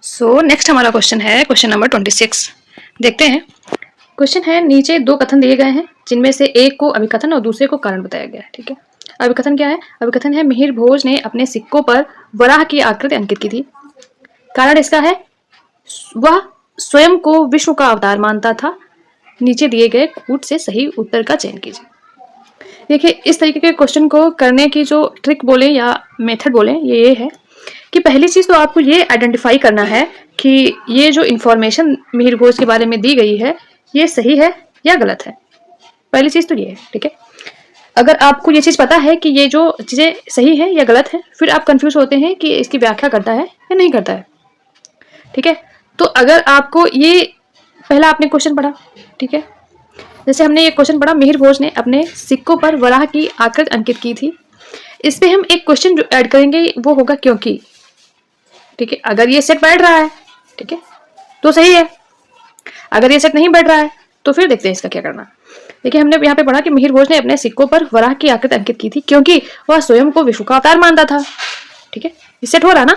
So next हमारा question है question number 26। देखते हैं। क्वेश्चन है, नीचे दो कथन दिए गए हैं जिनमें से एक को अभिकथन और दूसरे को कारण बताया गया है। ठीक है, अभिकथन क्या है? अभिकथन है, मिहिर भोज ने अपने सिक्कों पर वराह की आकृति अंकित की थी। कारण इसका है, वह स्वयं को विश्व का अवतार मानता था। नीचे दिए गए कूट से सही उत्तर का चयन कीजिए। देखिए, इस तरीके के क्वेश्चन को करने की जो ट्रिक बोले या मेथड बोले ये है कि पहली चीज तो आपको ये आइडेंटिफाई करना है कि ये जो इन्फॉर्मेशन मिहिर घोष के बारे में दी गई है ये सही है या गलत है। पहली चीज तो ये है। ठीक है, अगर आपको ये चीज पता है कि ये जो चीजें सही है या गलत है, फिर आप कंफ्यूज होते हैं कि इसकी व्याख्या करता है या नहीं करता है। ठीक है, तो अगर आपको ये पहला आपने क्वेश्चन पढ़ा, ठीक है, जैसे हमने ये क्वेश्चन पढ़ा, मिहिर भोज ने अपने सिक्कों पर वराह की आकृति अंकित की थी। इस पे हम एक क्वेश्चन जो ऐड करेंगे वो होगा क्योंकि। ठीक है, अगर ये सेट बैठ रहा है, ठीक है, तो सही है। अगर ये सेट नहीं बैठ रहा है तो फिर देखते हैं इसका क्या करना। देखिए, हमने यहाँ पे पढ़ा कि मिहिर भोज ने अपने सिक्कों पर वराह की आकृति अंकित की थी क्योंकि वह स्वयं को विश्व का अवतार मानता था। ठीक है, ये सेट हो रहा ना,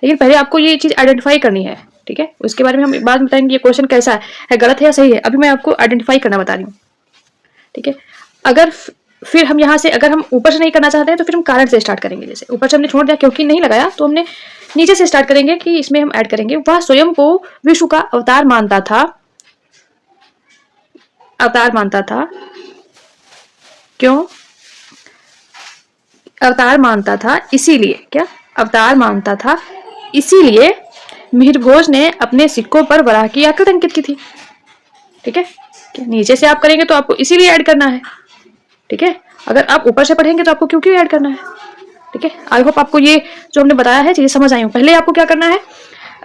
लेकिन पहले आपको ये चीज आइडेंटिफाई करनी है। ठीक है, उसके बारे में हम बाद में बताएंगे ये क्वेश्चन कैसा है, गलत है या सही है। अभी मैं आपको आइडेंटिफाई करना बता रही हूँ। ठीक है, अगर फिर हम यहाँ से अगर हम ऊपर से नहीं करना चाहते हैं तो फिर हम कारण से स्टार्ट करेंगे। जैसे ऊपर से हमने छोड़ दिया क्योंकि नहीं लगाया, तो हमने नीचे से स्टार्ट करेंगे कि इसमें हम ऐड करेंगे, वह स्वयं को विश्व का अवतार मानता था। अवतार मानता था क्यों? अवतार मानता था इसीलिए। क्या? अवतार मानता था इसीलिए मिहिर भोज ने अपने सिक्कों पर वराह की आकृति अंकित की थी। ठीक है, नीचे से आप करेंगे तो आपको इसीलिए ऐड करना है। ठीक है, अगर आप ऊपर से पढ़ेंगे तो आपको क्यों ऐड करना है। ठीक है, आई होप आपको ये जो हमने बताया है चीजें समझ आई हूँ। पहले आपको क्या करना है,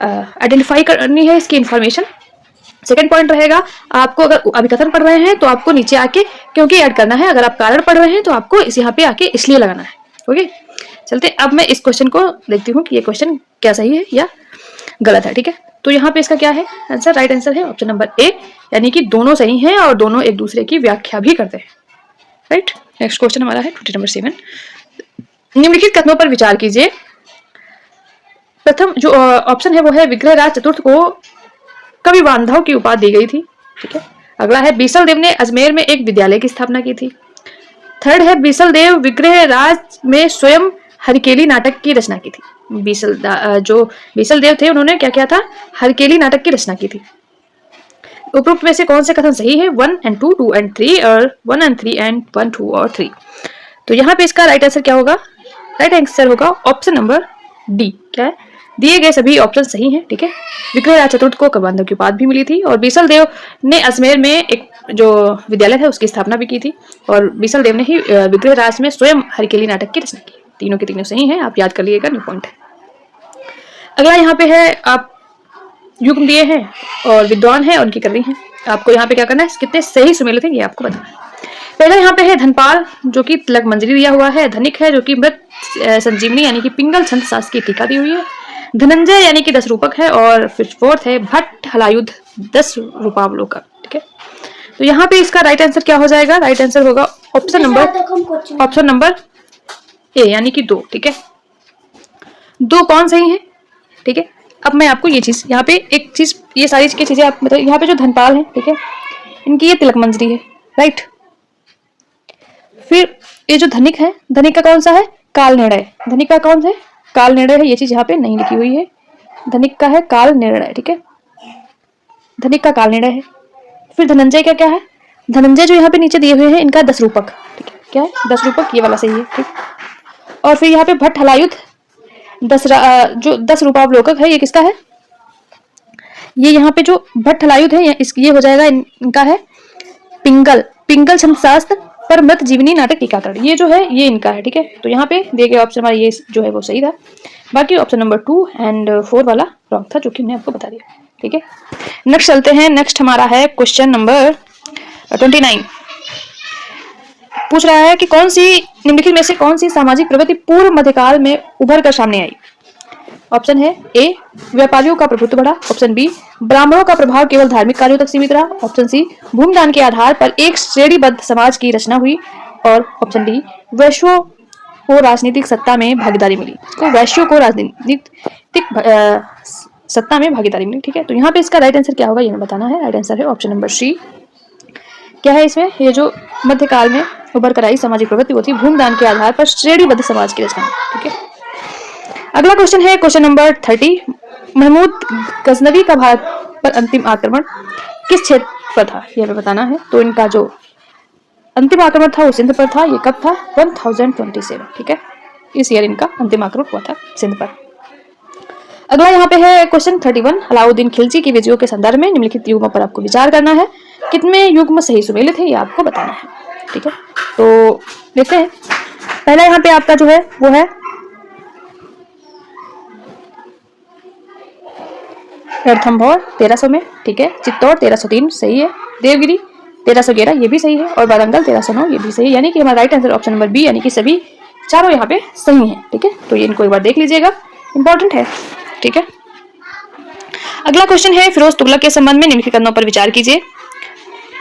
आइडेंटिफाई करनी है इसकी इन्फॉर्मेशन। सेकंड पॉइंट रहेगा, आपको अगर अभिकथन पढ़ रहे हैं तो आपको नीचे आके क्योंकि ऐड करना है। अगर आप कारण पढ़ रहे हैं तो आपको यहाँ पे आके इसलिए लगाना है। ओके, चलते अब मैं इस क्वेश्चन को देखती हूँ कि ये क्वेश्चन क्या सही है या गलत है। ठीक है, तो यहाँ पे इसका क्या है आंसर? राइट आंसर है ऑप्शन नंबर ए, यानी कि दोनों सही हैं और दोनों एक दूसरे की व्याख्या भी करते हैं। राइट, नेक्स्ट क्वेश्चन हमारा है 20 नंबर 7। निम्नलिखित कथनों पर विचार कीजिए। प्रथम जो ऑप्शन है वो है, विग्रहराज चतुर्थ को कवि बांधव की उपाधि दी गई थी। ठीक है, अगला है, बीसल देव ने अजमेर में एक विद्यालय की स्थापना की थी। थर्ड है, बीसल देव विग्रहराज में स्वयं हरकेली नाटक की रचना की थी। जो बीसल देव थे उन्होंने क्या किया था? हरकेली नाटक की रचना की थी। उपरोक्त में से कौन से कथन सही है? 1 and 2, 2 and 3 और 1 and 3 and 1, 2 और 3। तो यहाँ पे इसका राइट आंसर क्या होगा? राइट आंसर होगा ऑप्शन नंबर डी। क्या है? दिए गए सभी ऑप्शन सही हैं। ठीक है, विग्रहराज चतुर्थ को कवि बांधव की उपाधि भी मिली थी और बीसल देव ने अजमेर में एक जो विद्यालय था उसकी स्थापना भी की थी और बीसल देव ने ही विग्रहराज में स्वयं हरकेली नाटक की रचना की। तीनों के तीनों सही हैं, आप याद कर लीजिएगा, न्यू पॉइंट है। अगला यहाँ पे है, आप युग्म दिए हैं और विद्वान है उनकी कर रही हैं। आपको यहाँ पे क्या करना है, कितने सही सुमेलित हैं ये आपको बताना है। पहला यहाँ पे है धनपाल जो कि तिलक मंजरी दिया हुआ है। धनिक है जो कि मृत संजीवनी यानी कि पिंगल छंद शास्त्र की टीका दी हुई है। धनंजय यानी कि 10 रूपक है और फिर फोर्थ है भट्ट हलायुध 10 रूपावलोकन। ठीक है, तो यहाँ पे इसका राइट आंसर क्या हो जाएगा? राइट आंसर होगा ऑप्शन नंबर ए यानी कि 2। ठीक है, 2 कौन सही है? ठीक है, अब मैं आपको ये चीज यहाँ पे एक चीज, ये सारी की चीजें आप मतलब यहाँ पे जो धनपाल है, ठीक है, इनकी ये तिलक मंजरी है। राइट, फिर ये जो धनिक है, धनिक का कौन सा है? काल निर्णय। धनिक का कौन है? काल निर्णय है। ये चीज यहाँ पे नहीं लिखी हुई है, धनिक का है काल निर्णय। ठीक है, धनिक का काल निर्णय है। फिर धनंजय का क्या है? धनंजय जो यहाँ पे नीचे दिए हुए हैं इनका 10 रूपक। ठीक है, क्या है? 10 रूपक, ये वाला सही है। ठीक, और फिर यहाँ पे भट्ट हलायुध 10 रूपावलोकक है, ये किसका है? ये यहाँ पे जो भट्ट हलायुध है ये हो जाएगा इनका है पिंगल छंद शास्त्र पर मृत जीवनी नाटक टीकाकरण। ये जो है ये इनका है। ठीक है, तो यहाँ पे दिए गए ऑप्शन हमारा ये जो है वो सही था। बाकी ऑप्शन नंबर 2 and 4 वाला रॉन्ग था, जो कि हमने आपको बता दिया। ठीक है, नेक्स्ट चलते हैं। नेक्स्ट हमारा है क्वेश्चन नंबर 29। पूछ रहा है कि कौन सी निम्नलिखित में से कौन सी सामाजिक प्रवृत्ति पूर्व मध्यकाल में उभर कर सामने आई? ऑप्शन है ए, व्यापारियों का प्रभुत्व बढ़ा। ऑप्शन बी, ब्राह्मणों का प्रभाव केवल धार्मिक कार्यों तक सीमित रहा। ऑप्शन सी, भूमिदान के आधार पर एक श्रेणीबद्ध समाज की रचना हुई। और ऑप्शन डी, वैश्यों को राजनीतिक सत्ता में भागीदारी मिली। तो वैश्यों को राजनीतिक सत्ता में भागीदारी मिली। ठीक है, तो यहाँ पे इसका राइट आंसर क्या होगा ये हमें बताना है। राइट आंसर है ऑप्शन नंबर सी। क्या है इसमें, ये जो मध्यकाल में उभर कर आई सामाजिक प्रवृत्ति होती भूमदान के आधार पर श्रेणीबद्ध समाज की रचना। ठीक है, अगला क्वेश्चन है क्वेश्चन नंबर 30। महमूद गजनवी का भारत पर अंतिम आक्रमण किस क्षेत्र पर था, ये हमें बताना है। तो इनका जो अंतिम आक्रमण था वो सिंध पर था। ये कब था, 1027। ठीक है, इस ईयर इनका अंतिम आक्रमण हुआ था सिंध पर। अगला यहाँ पे है क्वेश्चन 31। अलाउद्दीन खिलजी की विजयों के संदर्भ में निम्नलिखित युग्मों पर आपको विचार करना है। कितने युग्म सही सुमेलित है ये आपको बताना है। ठीक है, तो देखते हैं। पहला यहाँ पे आपका जो है वो है रणथंभौर 1300 में। ठीक है, चित्तौड़ 1303 सही है। देवगिरी 1311 ये भी सही है। और वारंगल 1309 ये भी सही है। यानी कि हमारा right answer option number B, यानी कि सभी चारों यहाँ पे सही हैं। ठीक है, तो ये इनको एक बार देख लीजिएगा, इंपॉर्टेंट है। ठीक है, अगला क्वेश्चन है फिरोज तुगलक के संबंध में निम्नलिखित कथनों पर विचार कीजिए।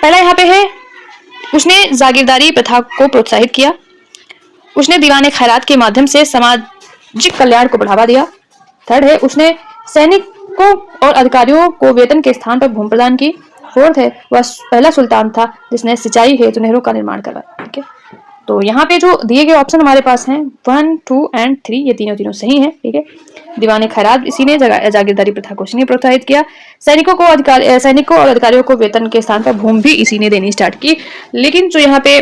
पहला यहाँ पे है उसने जागीरदारी प्रथा को प्रोत्साहित किया। उसने दीवाने खैरात के माध्यम से सामाजिक कल्याण को बढ़ावा दिया। थर्ड है उसने सैनिकों और अधिकारियों को वेतन के स्थान पर भूमि प्रदान की। फोर्थ है वह पहला सुल्तान था जिसने सिंचाई हेतु नहरों का निर्माण करवाया। ठीक है, तो यहाँ पे जो दिए गए ऑप्शन हमारे पास हैं 1, 2 एंड 3, ये तीनों सही हैं। ठीक है, दीवाने खैरात इसी ने, जागीरदारी प्रथा को इसी ने प्रोत्साहित किया, सैनिकों और अधिकारियों को वेतन के स्थान पर भूमि भी इसी ने देनी स्टार्ट की। लेकिन जो यहाँ पे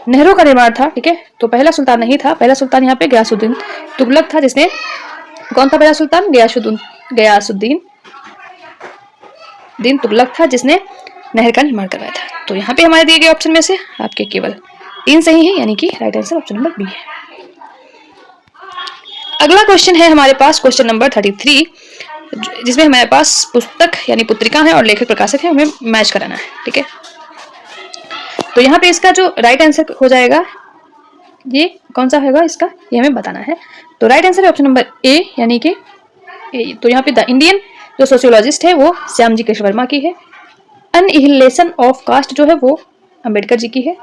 नहरों का निर्माण था, ठीक है, तो पहला सुल्तान नहीं था। पहला सुल्तान यहाँ पे गयासुद्दीन तुगलक था, जिसने, कौन था पहला सुल्तान, गयासुद्दीन तुगलक था, जिसने नहर का निर्माण करवाया था। तो यहाँ पे हमारे दिए गए ऑप्शन में से आपके केवल 3 सही है, यानी कि right answer option number B है। अगला क्वेश्चन है हमारे पास क्वेश्चन नंबर 33, जिसमें हमारे पास पुस्तक यानी पुत्रिका है और लेखक प्रकाशक है, हमें मैच कराना है। ठीक है, तो यहाँ पे इसका जो राइट आंसर हो जाएगा ये कौन सा होगा इसका, ये हमें बताना है। तो राइट आंसर है ऑप्शन नंबर ए, यानी कि तो यहाँ पे द इंडियन जो सोशियोलॉजिस्ट है वो श्यामजी कृष्ण वर्मा की है। अनहिलेशन ऑफ कास्ट जो है वो अंबेडकर जी की है।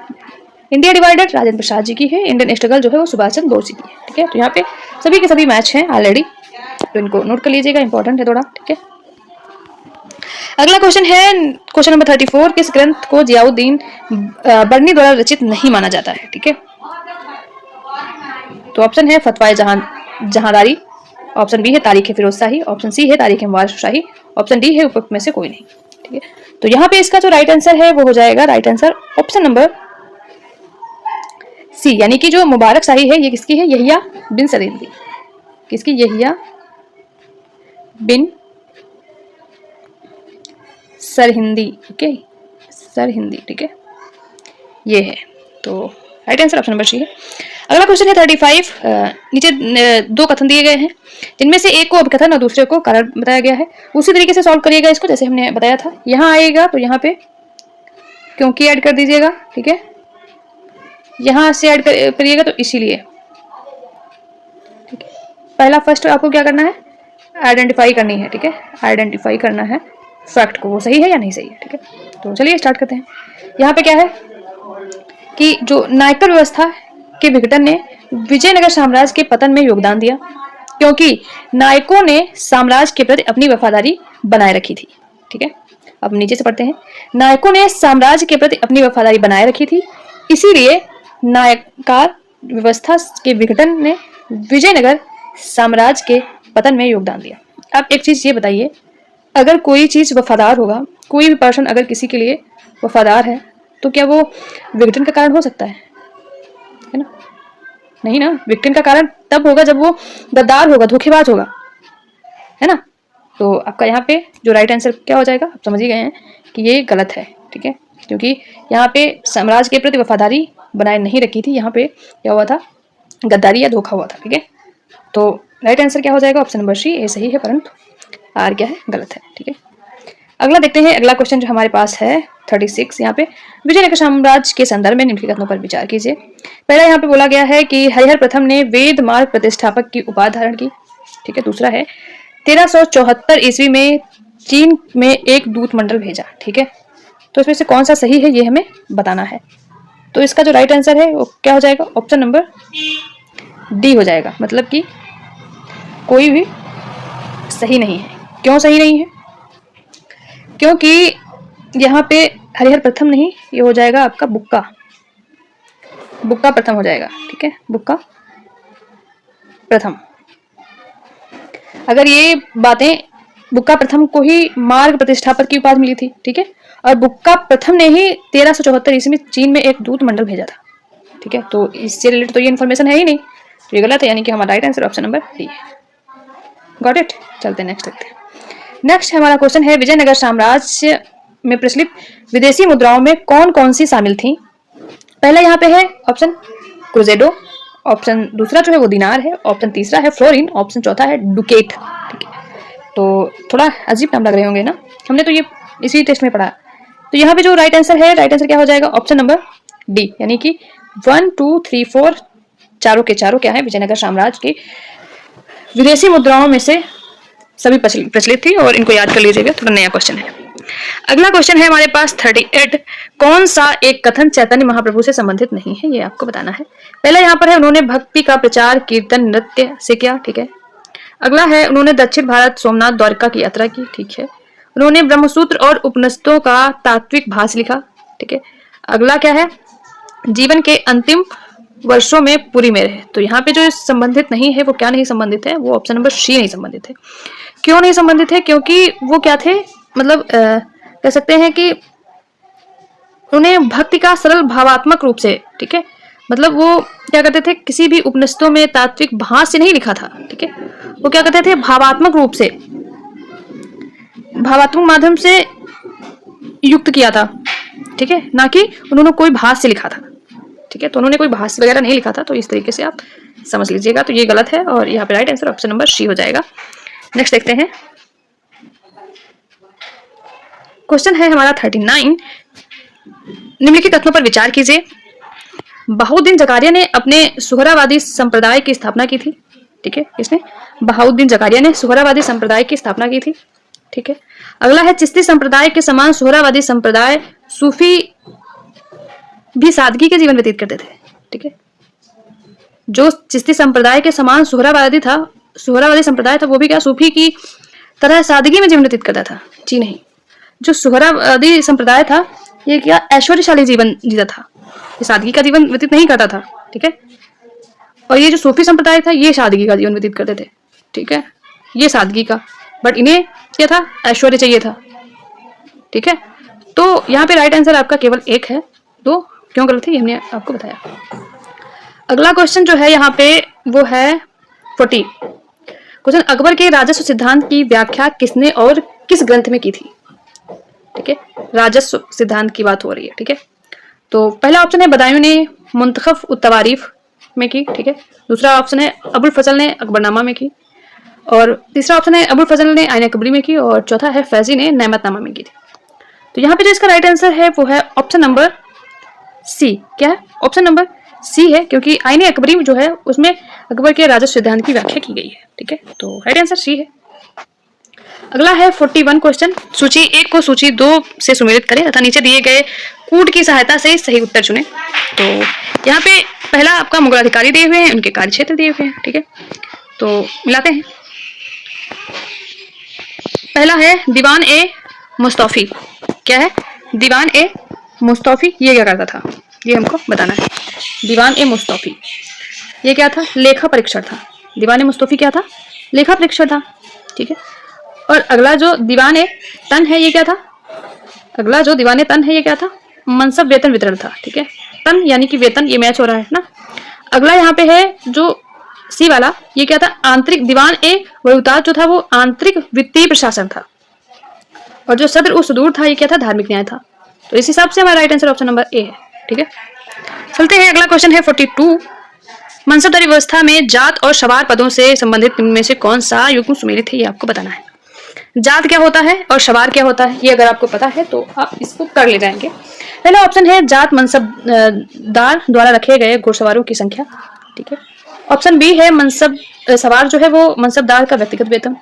इंडिया डिवाइडेड राजेंद्र प्रसाद जी की है। इंडियन स्ट्रगल जो है वो सुभाष चंद्र बोस जी की है। ठीक है, तो यहाँ पे सभी के सभी मैच हैं ऑलरेडी, तो इनको नोट कर लीजिएगा, इंपॉर्टेंट है थोड़ा। ठीक है, अगला क्वेश्चन है क्वेश्चन नंबर 34। किस ग्रंथ को जियाउद्दीन बर्नी द्वारा रचित नहीं माना जाता है। ठीक है, तो ऑप्शन है फतवाए जहांदारी, ऑप्शन बी है तारीख फिरोज शाही, ऑप्शन सी है तारीख मुबारक शाही, ऑप्शन डी है उपरोक्त में से कोई नहीं। ठीक है, तो यहाँ पे इसका जो राइट आंसर है वो हो जाएगा right answer option number C, यानी कि जो मुबारक शाही है ये किसकी है, यहिया बिन सरहिंदी। किसकी, यहिया बिन सरहिंदी। ओके, सरहिंदी। ठीक है, ये है, तो right answer option number C है। अगला क्वेश्चन है 35। नीचे 2 कथन दिए गए हैं, जिनमें से एक को अभिकथन और दूसरे को कारण बताया गया है। उसी तरीके से सॉल्व करिएगा इसको जैसे हमने बताया था। यहाँ आएगा तो यहाँ पे क्योंकि ऐड कर दीजिएगा। ठीक है, यहाँ से ऐड करिएगा तो इसीलिए। ठीक है, पहला फर्स्ट आपको क्या करना है, आइडेंटिफाई करनी है। ठीक है, आइडेंटिफाई करना है फैक्ट को, वो सही है या नहीं सही है। ठीक है, तो चलिए स्टार्ट करते हैं। यहाँ पे क्या है कि जो नायकर व्यवस्था के विघटन ने विजयनगर साम्राज्य के पतन में योगदान दिया, क्योंकि नायकों ने साम्राज्य के प्रति अपनी वफादारी बनाए रखी थी। ठीक है, अब नीचे से पढ़ते हैं। नायकों ने साम्राज्य के प्रति अपनी वफादारी बनाए रखी थी, इसीलिए नायकार व्यवस्था के विघटन ने विजयनगर साम्राज्य के पतन में योगदान दिया। अब एक चीज ये बताइए, अगर कोई चीज वफादार होगा, कोई भी पर्सन अगर किसी के लिए वफादार है, तो क्या वो विघटन का कारण हो सकता है ना? नहीं ना, विघटन का कारण तब होगा जब वो गद्दार होगा, धोखेबाज होगा, है ना। तो आपका यहाँ पे जो राइट आंसर क्या हो जाएगा, आप समझ ही गए हैं कि ये गलत है। ठीक है, क्योंकि यहाँ पे साम्राज्य के प्रति वफादारी बनाए नहीं रखी थी, यहाँ पे क्या हुआ था, गद्दारी या धोखा हुआ था। ठीक है, तो राइट आंसर क्या हो जाएगा, ऑप्शन नंबर सी, ए सही है, परंतु आर क्या है, गलत है। ठीक है, अगला देखते हैं। अगला क्वेश्चन जो हमारे पास है 36, यहाँ पे विजयनगर साम्राज्य के संदर्भ में निम्नलिखित कथनों पर विचार कीजिए। पहला यहाँ पे बोला गया है कि हरिहर प्रथम ने वेद मार्ग प्रतिष्ठापक की उपाधि धारण की। ठीक है, दूसरा है 1374 ईस्वी में चीन में एक दूत मंडल भेजा। ठीक है, तो इसमें से कौन सा सही है ये हमें बताना है। तो इसका जो राइट आंसर है वो क्या हो जाएगा, ऑप्शन नंबर डी हो जाएगा, मतलब कि कोई भी सही नहीं है। क्यों सही नहीं है? क्योंकि यहाँ पे हरिहर प्रथम नहीं, ये हो जाएगा आपका बुक्का, बुक्का प्रथम हो जाएगा। ठीक है, बुक्का प्रथम। अगर ये बातें, बुक्का प्रथम को ही मार्ग प्रतिष्ठापक की उपाधि मिली थी। ठीक है, और बुक्का प्रथम ने ही 1374 ईस्वी में चीन में एक दूत मंडल भेजा था। ठीक है, तो इससे रिलेटेड तो ये इन्फॉर्मेशन है ही नहीं, तो ये गलत है, यानी कि हमारा right answer option number D है। Got it. चलते हैं नेक्स्ट देखते हैं। नेक्स्ट हमारा क्वेश्चन है, विजयनगर साम्राज्य में प्रचलित विदेशी मुद्राओं में कौन कौन सी शामिल थी? पहला यहाँ पे है ऑप्शन क्रूजेडो, ऑप्शन दूसरा जो है वो दिनार है, ऑप्शन तीसरा है फ्लोरिन, ऑप्शन चौथा है डुकेट। ठीक है, तो थोड़ा अजीब नाम लग रहे होंगे ना, हमने तो ये इसी टेस्ट में पढ़ा। तो यहाँ पे जो राइट आंसर है, राइट आंसर क्या हो जाएगा? ऑप्शन नंबर डी, यानी कि 1 2 3 4 चारों के चारों क्या है, विजयनगर साम्राज्य की विदेशी मुद्राओं में से सभी प्रचलित थी, और इनको याद कर लीजिएगा, थोड़ा नया क्वेश्चन है। अगला क्वेश्चन है हमारे पास 38, कौन सा एक कथन चैतन्य महाप्रभु से संबंधित नहीं है, ये आपको बताना है। पहला यहाँ पर है, उन्होंने भक्ति का प्रचार कीर्तन नृत्य से किया। ठीक है, अगला है, उन्होंने दक्षिण भारत सोमनाथ द्वारका की यात्रा की। ठीक है, उन्होंने ब्रह्मसूत्र और उपनिषदों का तात्विक भाष्य लिखा। ठीक है, अगला क्या है, जीवन के अंतिम वर्षों में पुरी में रहे। तो यहाँ पे जो संबंधित नहीं है वो क्या नहीं संबंधित है, वो ऑप्शन नंबर सी नहीं संबंधित है। क्यों नहीं संबंधित है? क्योंकि वो क्या थे, मतलब कह सकते हैं कि उन्हें भक्ति का सरल भावात्मक रूप से, ठीक है, मतलब वो क्या करते थे, किसी भी उपनिषदों में तात्विक भाष्य नहीं लिखा था। ठीक है, वो क्या करते थे, भावात्मक रूप से, भावात्मक माध्यम से युक्त किया था। ठीक है, ना कि उन्होंने कोई भाष्य लिखा था। ठीक है, तो उन्होंने कोई भाष्य वगैरह नहीं लिखा था, तो इस तरीके से आप समझ लीजिएगा। तो ये गलत है, और यहाँ पे right answer option number C हो जाएगा। नेक्स्ट देखते हैं, क्वेश्चन है हमारा 39, निम्नलिखित कथनों पर विचार कीजिए। बहाउद्दीन जकारिया ने अपने सुहरावादी संप्रदाय की स्थापना की थी। ठीक है, किसने? बहाउद्दीन जकारिया ने सुहरावादी संप्रदाय की स्थापना की थी। ठीक है, अगला है, चिश्ती संप्रदाय के समान सुहरावादी संप्रदाय सूफी भी सादगी के जीवन व्यतीत करते थे। ठीक है, जो चिश्ती संप्रदाय के समान सुहरावादी संप्रदाय था, वो भी क्या सूफी की तरह सादगी में जीवन व्यतीत करता था? जी नहीं, जो सुहरावादी संप्रदाय था ये क्या ऐश्वर्यशाली जीवन जीता था, ये सादगी का जीवन व्यतीत नहीं करता था। ठीक है, और ये जो सूफी संप्रदाय था ये सादगी का जीवन व्यतीत करते थे। ठीक है, ये सादगी का, बट इन्हें क्या था, ऐश्वर्य चाहिए था। ठीक है, तो यहाँ पे राइट आंसर आपका केवल एक है, दो क्यों गलत है ये हमने आपको बताया। अगला क्वेश्चन जो है यहाँ पे वो है 40 क्वेश्चन, अकबर के राजस्व सिद्धांत की व्याख्या किसने और किस ग्रंथ में की थी? ठीक है, राजस्व सिद्धांत की बात हो रही है। ठीक है, तो पहला ऑप्शन है बदायूं ने मुंतखब उत-तवारीफ में की। ठीक है, दूसरा ऑप्शन है अबुल फजल ने अकबरनामा में की, और तीसरा ऑप्शन है अबुल फजल ने आईन अकबरी में की, और चौथा है फैजी ने नेमतनामा में की थी। तो यहाँ पे जो इसका राइट आंसर है वो है ऑप्शन नंबर सी। क्या है? ऑप्शन नंबर सी है, क्योंकि आईन अकबरी जो है उसमें अकबर के राजस्व सिद्धांत की व्याख्या की गई है। ठीक है, तो राइट आंसर सी है। अगला है 41 क्वेश्चन, सूची 1 को सूची 2 से सुमेलित करें तथा नीचे दिए गए कूट की सहायता से सही उत्तर चुनें। तो यहाँ पे पहला आपका मुगल अधिकारी दिए हुए हैं, उनके कार्य क्षेत्र दिए हुए हैं। ठीक है, तो मिलाते हैं। पहला है दीवान ए मुस्तौफी। क्या है? दीवान ए मुस्तौफी ये क्या करता था, ये हमको बताना है। दीवान ए मुस्तौफी ये क्या था? लेखा परीक्षण था। दीवान ए मुस्तौफी क्या था? लेखा परीक्षण था। ठीक है, और अगला जो दीवान ए तन है ये क्या था? अगला जो दीवान ए तन है ये क्या था? मनसब वेतन वितरण था। ठीक है, तन यानी कि वेतन, ये मैच हो रहा है ना। अगला यहाँ पे है जो सी वाला, ये क्या था? आंतरिक। दीवान ए वहीउताज जो था वो आंतरिक वित्तीय प्रशासन था, और जो सदर उस सुदूर था ये क्या था? धार्मिक न्याय था। तो इस हिसाब से हमारा right answer option number A है। ठीक है, चलते हैं। अगला क्वेश्चन है 42 मनसबदारी व्यवस्था में जात और सवार पदों से संबंधित इनमें से कौन सा युग्म सुमेलित है, ये आपको बताना है। जात क्या होता है और सवार क्या होता है, ये अगर आपको पता है तो आप इसको कर ले जाएंगे। पहला ऑप्शन है जात मनसबदार द्वारा रखे गए घुड़सवारों की संख्या। ठीक है, ऑप्शन बी है मनसब सवार जो है वो मनसबदार का व्यक्तिगत वेतन।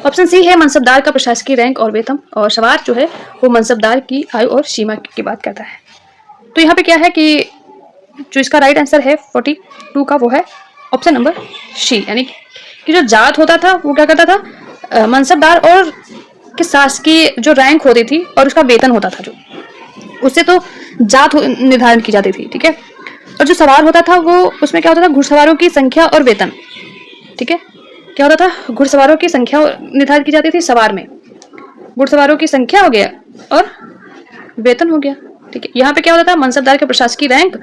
ऑप्शन सी है मनसबदार का प्रशासकीय रैंक और वेतन, और सवार जो है वो मनसबदार की आयु और सीमा की बात करता है। तो यहाँ पे क्या है कि जो इसका राइट आंसर है 42 का वो है ऑप्शन नंबर सी, यानी कि जो जाट होता था वो क्या करता था, मनसबदार और के शासकीय जो रैंक होती थी और उसका वेतन होता था, जो उससे तो जात निर्धारित की जाती थी, ठीक है। और जो सवार होता था वो उसमें क्या होता था, घुड़सवारों की संख्या और वेतन, ठीक है। क्या होता था, घुड़सवारों की संख्या निर्धारित की जाती थी, सवार में घुड़सवारों की संख्या हो गया और वेतन हो गया, ठीक है। यहाँ पे क्या होता था, मनसबदार के प्रशासकीय रैंक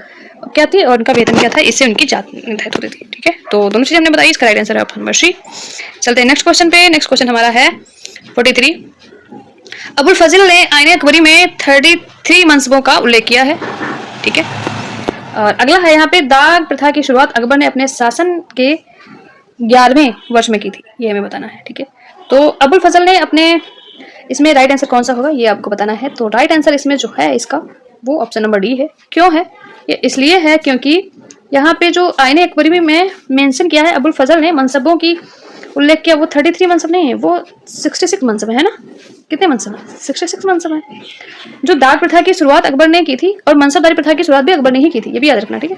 क्या थी और उनका वेतन क्या था, इससे उनकी जात निर्धारित होती थी, ठीक है। तो दोनों चीजें हमने बताई, इसका राइट आंसर है ऑप्शन नंबर सी। चलते हैं नेक्स्ट क्वेश्चन पे। नेक्स्ट क्वेश्चन हमारा है 43। अबुल फजल ने आईने अकबरी में 33 मनसबों का उल्लेख किया है, ठीक है। और अगला है यहाँ पे, दाग प्रथा की शुरुआत अकबर ने अपने शासन के 11वें वर्ष में की थी, ये हमें बताना है, ठीक है। तो अबुल फजल ने अपने, इसमें राइट आंसर कौन सा होगा ये आपको बताना है। तो राइट आंसर इसमें जो है इसका वो ऑप्शन नंबर डी है। क्यों है ये, इसलिए है क्योंकि यहाँ पे जो आईने अकबरी में मेंशन किया है अबुल फजल ने मनसबों की उल्लेख किया, वो 33 मनसब नहीं है, वो 66 मनसब है ना। कितने मनसब है, 66 मनसब है। जो दाग प्रथा की शुरुआत अकबर ने की थी और मनसबदारी प्रथा की शुरुआत भी अकबर ने ही की थी, ये भी याद रखना, ठीक है।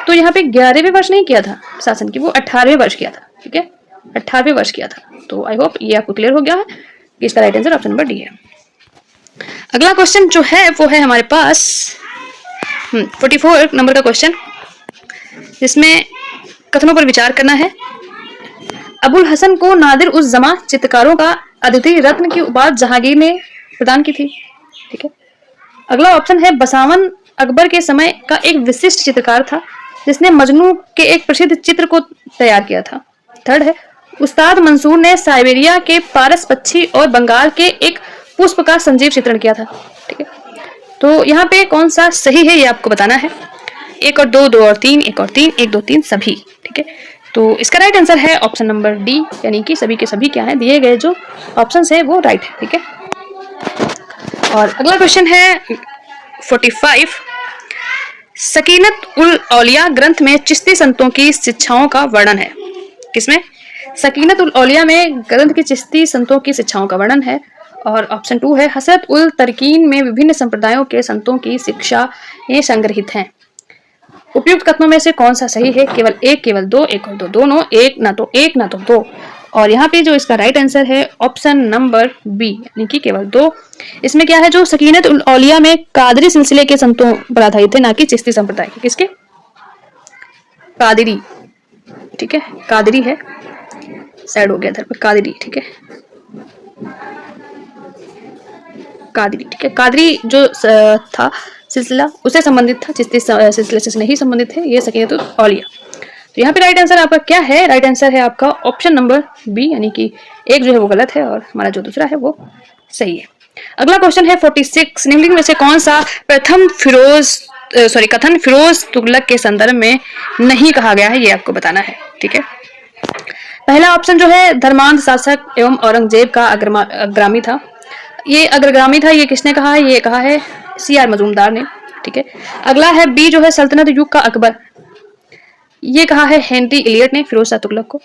तो यहाँ पे 11वें वर्ष नहीं किया था शासन की, वो 18वें वर्ष किया था, ठीक है, 18वें वर्ष किया था। तो आई होप ये आपको क्लियर हो गया है कि इसका right answer option number D है। अगला क्वेश्चन जो है वो है हमारे पास 44 नंबर का क्वेश्चन, जिसमें कथनों पर विचार करना है। अबुल हसन को नादिर उस जमा चित्रकारों का अद्वितीय रत्न की उपाधि जहांगीर ने प्रदान की थी, ठीक है। अगला ऑप्शन है, बसावन अकबर के समय का एक विशिष्ट चित्रकार था जिसने मजनू के एक प्रसिद्ध चित्र को तैयार किया था। थर्ड है, उस्ताद मंसूर ने साइबेरिया के पारस पक्षी और बंगाल के एक पुष्प का संजीव चित्रण किया था, ठीक है। तो यहाँ पे कौन सा सही है ये आपको बताना है। 1 और 2, 2 और 3, 1 और 3, 1, 2, 3 सभी, ठीक है। तो इसका राइट आंसर है ऑप्शन नंबर डी, यानी कि सभी के सभी क्या है, दिए गए जो ऑप्शन है वो राइट है, ठीक है। और अगला क्वेश्चन है 45। सकीनत उल औलिया ग्रंथ में चिश्ती संतों की शिक्षाओं का वर्णन है। किसमें, सकीनत उल औलिया में ग्रंथ की चिश्ती संतों की शिक्षाओं का वर्णन है। और ऑप्शन 2 है, हसरत उल तरकीन में विभिन्न संप्रदायों के संतों की शिक्षाएं संग्रहित हैं। उपयुक्त कथनों में से कौन सा सही है, केवल 1, केवल 2, 1 और 2 दोनों, 1 ना तो 1 ना तो 2। और यहाँ पे जो इसका राइट आंसर है ऑप्शन नंबर बी, यानी कि केवल 2। इसमें क्या है, जो सकीनत उल औलिया में कादरी सिलसिले के संतों पर आधारित थे, ना कि चिश्ती संप्रदाय के। किसके, कादरी, ठीक है, कादरी है, साइड हो गया इधर पर, कादरी, ठीक है, कादरी, ठीक है। कादरी जो था सिलसिला उससे संबंधित था, चिश्ती सिलसिले से नहीं संबंधित है ये सकीनत उल औलिया। तो यहाँ पे राइट आंसर आपका क्या है, राइट आंसर है आपका ऑप्शन नंबर बी, यानी कि एक जो है वो गलत है और हमारा जो दूसरा है वो सही है। अगला क्वेश्चन है 46। निम्नलिखित में से कौन सा प्रथम कथन फिरोज तुगलक के संदर्भ में नहीं कहा गया है, ये आपको बताना है, ठीक है। पहला ऑप्शन जो है, धर्मांध शासक एवं औरंगजेब का अग्रगामी था। ये अग्रगामी था, ये किसने कहा है, ये कहा है CR मजूमदार ने, ठीक है। अगला है बी जो है, सल्तनत युग का अकबर, ये कहा है हेनरी इलियट ने फिरोज शाह तुगलक को।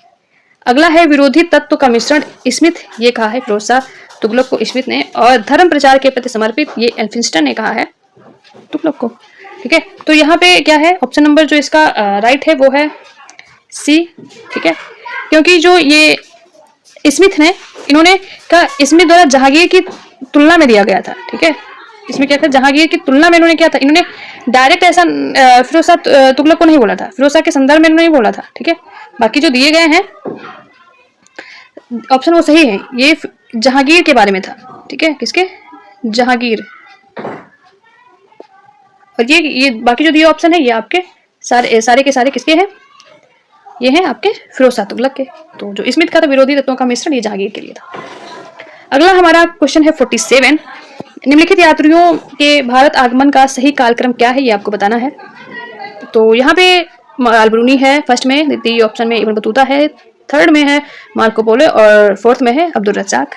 अगला है विरोधी तत्व का मिश्रण स्मिथ, ये कहा है फिरोज शाह तुगलक को स्मिथ ने। और धर्म प्रचार के प्रति समर्पित, ये एल्फिंस्टन ने कहा है तुगलक को, ठीक है। तो यहाँ पे क्या है, ऑप्शन नंबर जो इसका राइट है वो है सी, ठीक है। क्योंकि जो ये स्मिथ ने, इन्होंने का स्मिथ द्वारा जहांगीर की तुलना में दिया गया था, ठीक है। इसमें क्या था, जहांगीर की तुलना में इन्होंने क्या था, इन्होंने डायरेक्ट ऐसा फिरोज शाह तुगलक को नहीं बोला था, फिरोज शाह के संदर्भ में नहीं बोला था, ठीक है। बाकी जो दिए गए हैं ऑप्शन वो सही है, ये जहांगीर के बारे में था, ठीक है, किसके, जहांगीर। और ये बाकी जो दिए ऑप्शन है ये आपके सारे के सारे किसके हैं, ये हैं आपके फिरोज शाह तुगलक के। तो जो स्मिथ का था विरोधी तत्वों का मिश्रण, ये जहांगीर के लिए था। अगला हमारा क्वेश्चन है 47। निम्नलिखित यात्रियों के भारत आगमन का सही कालक्रम क्या है, ये आपको बताना है। तो यहाँ पे अल-बरूनी है फर्स्ट में, द्वितीय ऑप्शन में इब्न बतूता है, थर्ड में है मार्को पोलो और फोर्थ में है अब्दुल रज़ाक।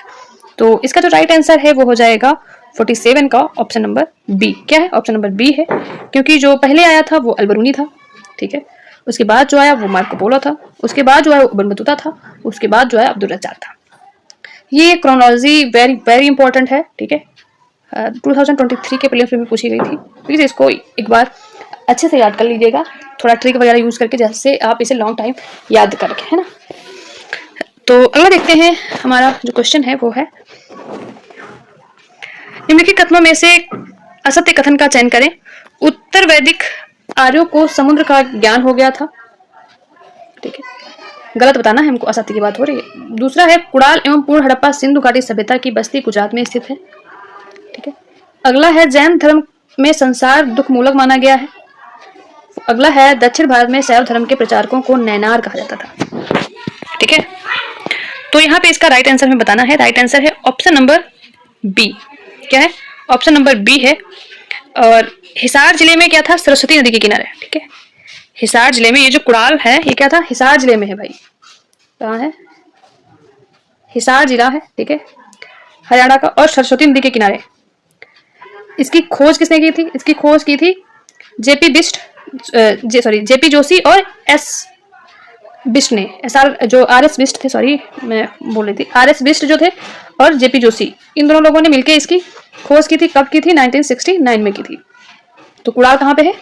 तो इसका जो राइट आंसर है वो हो जाएगा 47 का ऑप्शन नंबर बी। क्या है, ऑप्शन नंबर बी है, क्योंकि जो पहले आया था वो अल-बरूनी था, ठीक है। उसके बाद जो आया वो मार्को पोलो था, उसके बाद जो है वो इब्न बतूता था, उसके बाद जो है अब्दुल रज़ाक था। ये क्रोनोलॉजी वेरी वेरी इंपॉर्टेंट है, ठीक है। 2023 के प्रीलिम्स में पूछी गई थी, प्लीज इसको एक बार अच्छे से याद कर लीजिएगा, थोड़ा ट्रिक वगैरह यूज करके, जैसे आप इसे लॉन्ग टाइम याद कर रखें, है ना। तो अगला देखते हैं, हमारा जो क्वेश्चन है वो है, निम्नलिखित कथनों में से असत्य कथन का चयन करें। उत्तर वैदिक आर्यों को समुद्र का ज्ञान हो गया था, ठीक है, गलत बताना है हमको, असत्य की बात हो रही है। दूसरा है, कुड़ाल एवं पूर्ण हड़प्पा सिंधु घाटी सभ्यता की बस्ती गुजरात में स्थित है, ठीक है। अगला है, जैन धर्म में संसार दुख मूलक माना गया है। अगला है, दक्षिण भारत में शैव धर्म के प्रचारकों को नैनार कहा जाता था, ठीक है। तो यहाँ पे इसका राइट आंसर में बताना है। राइट आंसर है ऑप्शन नंबर बी। क्या है? ऑप्शन नंबर बी है। और हिसार जिले में क्या था? सरस्वती नदी के किनारे, ठीक है। हिसार जिले में ये जो कुड़ाल है ये क्या था? हिसार जिले में है भाई। कहाँ है? हिसार जिला है, ठीक है, हरियाणा का, और सरस्वती नदी के किनारे। इसकी खोज किसने की थी? इसकी खोज की थी जेपी जोशी और एस बिस्ट ने। जो आर.एस. बिस्ट थे, सॉरी मैं बोल रही थी, आर.एस. बिस्ट जो थे और जेपी जोशी, इन दोनों लोगों ने मिलकर इसकी खोज की थी। कब की थी? 1969 में की थी। तो कुड़ाल कहाँ पे है?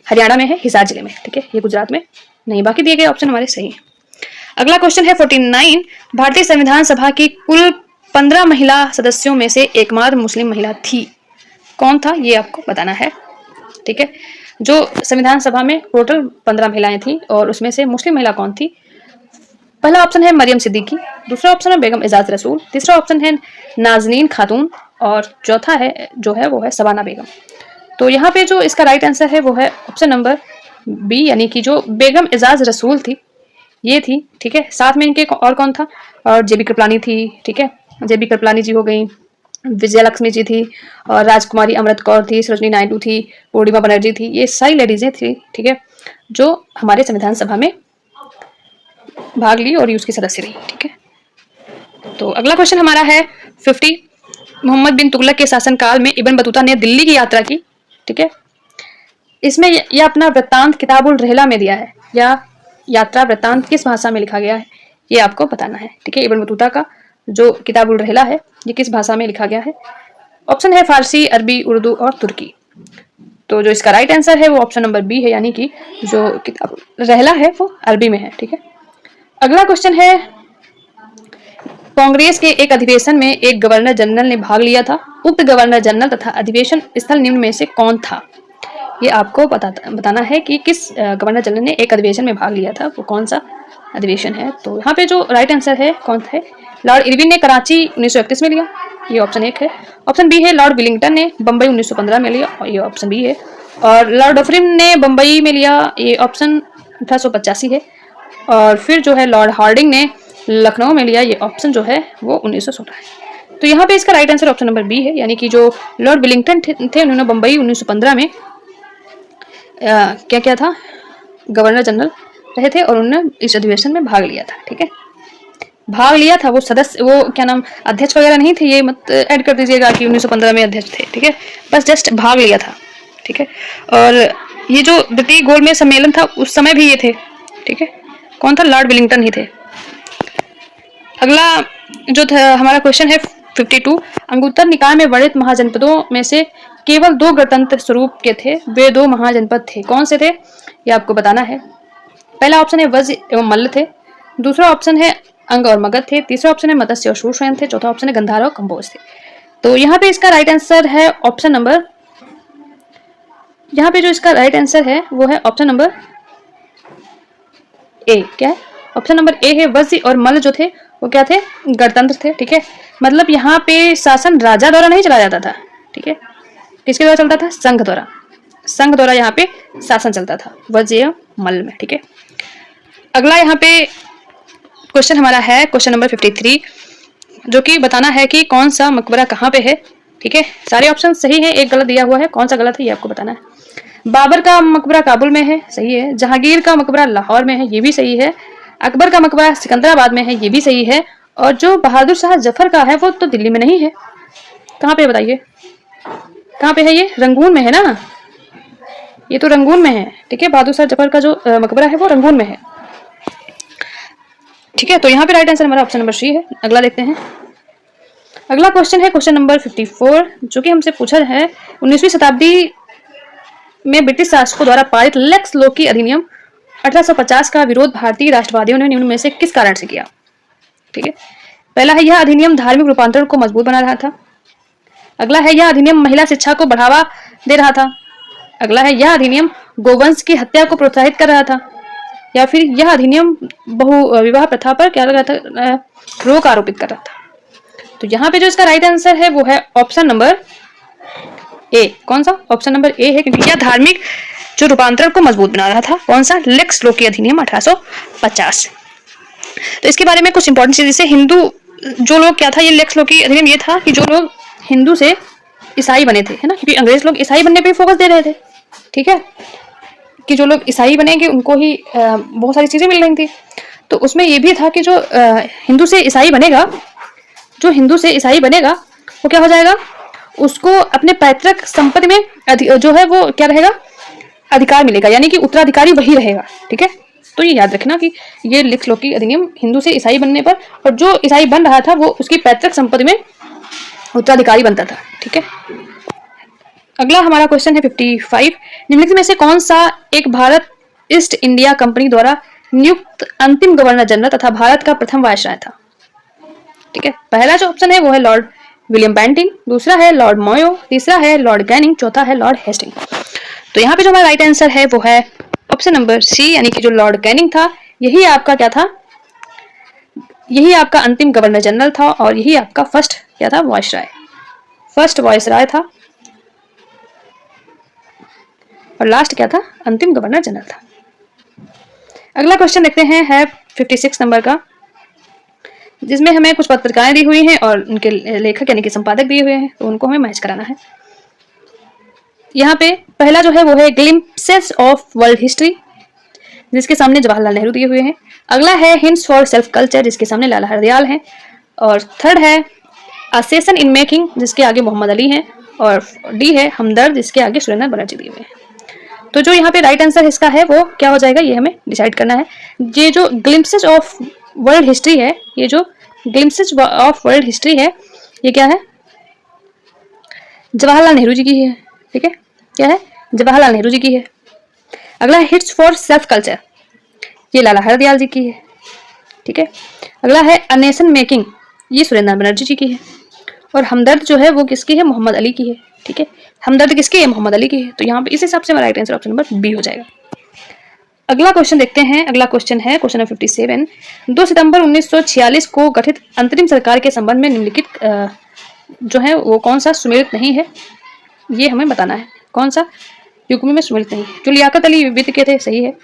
हरियाणा में है, हिसार जिले में, ठीक है, ये गुजरात में नहीं। बाकी दिए गए ऑप्शन हमारे सही है। अगला क्वेश्चन है 49। भारतीय संविधान सभा की कुल 15 महिला सदस्यों में से एकमात्र मुस्लिम महिला थी, कौन था? ये आपको बताना है, ठीक है। जो संविधान सभा में टोटल 15 महिलाएं थी और उसमें से मुस्लिम महिला कौन थी? पहला ऑप्शन है मरियम सिद्दीकी, दूसरा ऑप्शन है बेगम एजाज रसूल, तीसरा ऑप्शन है नाजनीन खातून, और चौथा है जो है वो है सबाना बेगम। तो यहाँ पे जो इसका राइट आंसर है वो है ऑप्शन नंबर बी, यानी कि जो बेगम एजाज रसूल थी ये थी, ठीक है। साथ में इनके और कौन था? और जेबी कृपलानी थी, ठीक है, जेबी कृपलानी जी हो गई, विजयलक्ष्मी जी थी, और राजकुमारी अमृत कौर थी, सरोजनी नायडू थी, पूर्णिमा बनर्जी थी। ये सारी लेडीजें थी, ठीक है, जो हमारे संविधान सभा में भाग ली और उसकी सदस्य रही, ठीक है। तो अगला क्वेश्चन हमारा है 50। मोहम्मद बिन तुगलक के शासनकाल में इब्न बतूता ने दिल्ली की यात्रा की, ठीक है। इसमें यह अपना वृत्तांत किताबुल रहला में दिया है, या यात्रा वृत्तांत किस भाषा में लिखा गया है ये आपको बताना है, ठीक है। इब्न बतूता का जो किताबुल रहला है ये किस भाषा में लिखा गया है? ऑप्शन है फारसी, अरबी, उर्दू और तुर्की। तो जो इसका राइट आंसर है वो ऑप्शन नंबर बी है, यानी कि जो किताबुल रहला है वो अरबी में है, ठीक है। अगला क्वेश्चन है, कांग्रेस के एक अधिवेशन में एक गवर्नर जनरल ने भाग लिया था। उक्त गवर्नर जनरल तथा अधिवेशन स्थल निम्न में से कौन था? ये आपको बताना है कि किस गवर्नर जनरल ने एक अधिवेशन में भाग लिया था, वो कौन सा अधिवेशन है। तो यहाँ पे जो राइट आंसर है कौन है? लॉर्ड इरविन ने कराची 1931 में लिया, ये ऑप्शन 1 है। ऑप्शन बी है, लॉर्ड विलिंगटन ने बम्बई 1915 में लिया, और ये ऑप्शन बी है। और लॉर्ड डफरिन ने बम्बई में लिया, ये ऑप्शन 1885 है। और फिर जो है लॉर्ड हार्डिंग ने लखनऊ में लिया, ये ऑप्शन जो है वो 1916 है। तो यहाँ पे इसका right answer option number B है, यानी कि जो लॉर्ड विलिंगटन थे उन्होंने बम्बई 1915 में क्या था, गवर्नर जनरल रहे थे और उन्होंने इस अधिवेशन में भाग लिया था, ठीक है। भाग लिया था, वो सदस्य, वो क्या नाम, अध्यक्ष वगैरह नहीं थे, ये मत ऐड कर दीजिएगा कि 1915 में अध्यक्ष थे, ठीक है, बस जस्ट भाग लिया था, ठीक है। और ये जो द्वितीय गोलमेज सम्मेलन था उस समय भी ये थे, ठीक है। कौन था? लॉर्ड विलिंगटन ही थे। अगला जो हमारा क्वेश्चन है 52। अंगुत्तर निकाय में वर्णित महाजनपदों में से केवल 2 गणतंत्र स्वरूप के थे, वे 2 महाजनपद थे, कौन से थे ये आपको बताना है। पहला ऑप्शन है वज्र एवं मल्ल थे, दूसरा ऑप्शन है अंग और मगध थे, तीसरा ऑप्शन है मत्स्य और शूरसेन थे, चौथा ऑप्शन है गंधार और कंबोज थे। तो यहाँ पे इसका राइट आंसर है ऑप्शन नंबर, यहाँ पे जो इसका राइट आंसर है वो है ऑप्शन नंबर ए। क्या है? ऑप्शन नंबर ए है, वज्र और मल्ल जो थे वो क्या थे? गणतंत्र थे, ठीक है। मतलब यहाँ पे शासन राजा द्वारा नहीं चलाया जाता था, ठीक है, किसके द्वारा चलता था? संघ द्वारा, संघ द्वारा यहाँ पे शासन चलता था वज्र मल्ल में, ठीक है। अगला यहाँ पे क्वेश्चन हमारा है क्वेश्चन नंबर 53, जो कि बताना है कि कौन सा मकबरा कहाँ पे है, ठीक है। सारे ऑप्शन सही है, एक गलत दिया हुआ है, कौन सा गलत है ये आपको बताना है। बाबर का मकबरा काबुल में है, सही है। जहांगीर का मकबरा लाहौर में है, ये भी सही है। अकबर का मकबरा सिकंदराबाद में है, ये भी सही है। और जो बहादुर शाह जफर का है वो तो दिल्ली में नहीं है, कहाँ पे बताइए, कहाँ पे है ये? रंगून में है ना, ये तो रंगून में है, ठीक है। बहादुर शाह जफर का जो मकबरा है वो रंगून में है, ठीक है। तो यहाँ पे राइट आंसर हमारा ऑप्शन नंबर सी है। अगला देखते हैं। अगला क्वेश्चन है क्वेश्चन नंबर 54, जो कि हमसे पूछा है 19वीं शताब्दी में ब्रिटिश शासकों द्वारा पारित लेक्स लोकी अधिनियम 1850 का विरोध भारतीय राष्ट्रवादियों ने निम्न में से किस कारण से किया? ठीक है। पहला है, यह अधिनियम धार्मिक रूपांतरण को मजबूत बना रहा था। अगला है, यह अधिनियम महिला शिक्षा को बढ़ावा दे रहा था। अगला है, यह अधिनियम गोवंश की हत्या को प्रोत्साहित कर रहा था। या फिर यह अधिनियम बहु विवाह प्रथा पर क्या लगा था, रोक आरोपित कर रहा था। तो यहाँ पे जो इसका राइट आंसर है वो है ऑप्शन नंबर ए। कौन सा? ऑप्शन नंबर ए है, क्योंकि यह धार्मिक जो रूपांतरण को मजबूत बना रहा था। कौन सा? लेक्स लोकी अधिनियम 1850। तो इसके बारे में कुछ इंपॉर्टेंट चीज, जैसे हिंदू जो लोग क्या था, ये लेक्स लोकी अधिनियम ये था कि जो लोग हिंदू से ईसाई बने थे, है ना, क्योंकि अंग्रेज लोग ईसाई बनने पे फोकस दे रहे थे, ठीक है, कि जो लोग ईसाई बनेंगे उनको ही बहुत सारी चीजें मिल रही थी। तो उसमें ये भी था कि जो हिंदू से ईसाई बनेगा, जो हिंदू से ईसाई बनेगा वो क्या हो जाएगा, उसको अपने पैतृक संपत्ति में जो है वो क्या रहेगा, अधिकार मिलेगा, यानी कि उत्तराधिकारी वही रहेगा, ठीक है। तो ये याद रखना कि ये लिख लो कि अधिनियम हिंदू से ईसाई बनने पर, और जो ईसाई बन रहा था वो उसकी पैतृक संपत्ति में उत्तराधिकारी बनता था, ठीक है। अगला हमारा क्वेश्चन है 55। निम्नलिखित में से कौन सा एक भारत ईस्ट इंडिया कंपनी द्वारा नियुक्त अंतिम गवर्नर जनरल तथा भारत का प्रथम वायसराय था? ठीक है, पहला जो ऑप्शन है वो है लॉर्ड विलियम बेंटिंग, दूसरा है लॉर्ड मोयो, तीसरा है लॉर्ड कैनिंग, चौथा है लॉर्ड हेस्टिंग। तो यहाँ पे जो हमारा राइट आंसर है वो है ऑप्शन नंबर सी, यानी कि जो लॉर्ड कैनिंग था यही आपका क्या था, यही आपका अंतिम गवर्नर जनरल था, और यही आपका फर्स्ट क्या था, वायसराय, फर्स्ट वायसराय था, और लास्ट क्या था, अंतिम गवर्नर जनरल था। अगला क्वेश्चन देखते हैं, है 56 नंबर का, जिसमें हमें कुछ पत्रिकाएं दी हुई हैं और उनके लेखक यानी कि संपादक दिए हुए हैं, तो उनको हमें मैच कराना है। यहाँ पे पहला जो है वो है ग्लिम्पसेस ऑफ वर्ल्ड हिस्ट्री, जिसके सामने जवाहरलाल नेहरू दिए हुए हैं। अगला है हिंट्स फॉर सेल्फ कल्चर, जिसके सामने लाला हरदयाल हैं। और थर्ड है अ सेशन इन मेकिंग, जिसके आगे मोहम्मद अली हैं। और डी है हमदर्द, जिसके आगे सुरेंद्र बनर्जी दिए हुए हैं। तो जो यहाँ पे राइट आंसर इसका है वो क्या हो जाएगा, ये हमें डिसाइड करना है। ये जो ग्लिम्पसेस ऑफ वर्ल्ड हिस्ट्री है, ये जो ग्लिम्पसेस ऑफ वर्ल्ड हिस्ट्री है, ये क्या है, जवाहरलाल नेहरू जी की है, ठीक है, क्या है, जवाहरलाल नेहरू जी की है। अगला है हिट्स फॉर सेल्फ कल्चर, ये लाला हरदयाल जी की है, ठीक है। अगला है अ नेशन मेकिंग, ये सुरेंद्र बनर्जी जी की है। और हमदर्द जो है वो किसकी है, मोहम्मद अली की है, ठीक है। हमदर्द किसकी है, मोहम्मद अली की है। तो यहाँ पे इस हिसाब से हमारा right answer option number B हो जाएगा। अगला क्वेश्चन देखते हैं। अगला क्वेश्चन है क्वेश्चन नंबर 57। 2 सितंबर 1946 को गठित अंतरिम सरकार के संबंध में निम्नलिखित जो है वो कौन सा सुमेलित नहीं है, ये हमें बताना है। कौन सा युग्म में सुमेलित नहीं है? जो लियाकत अली वित्त के थे, सही है।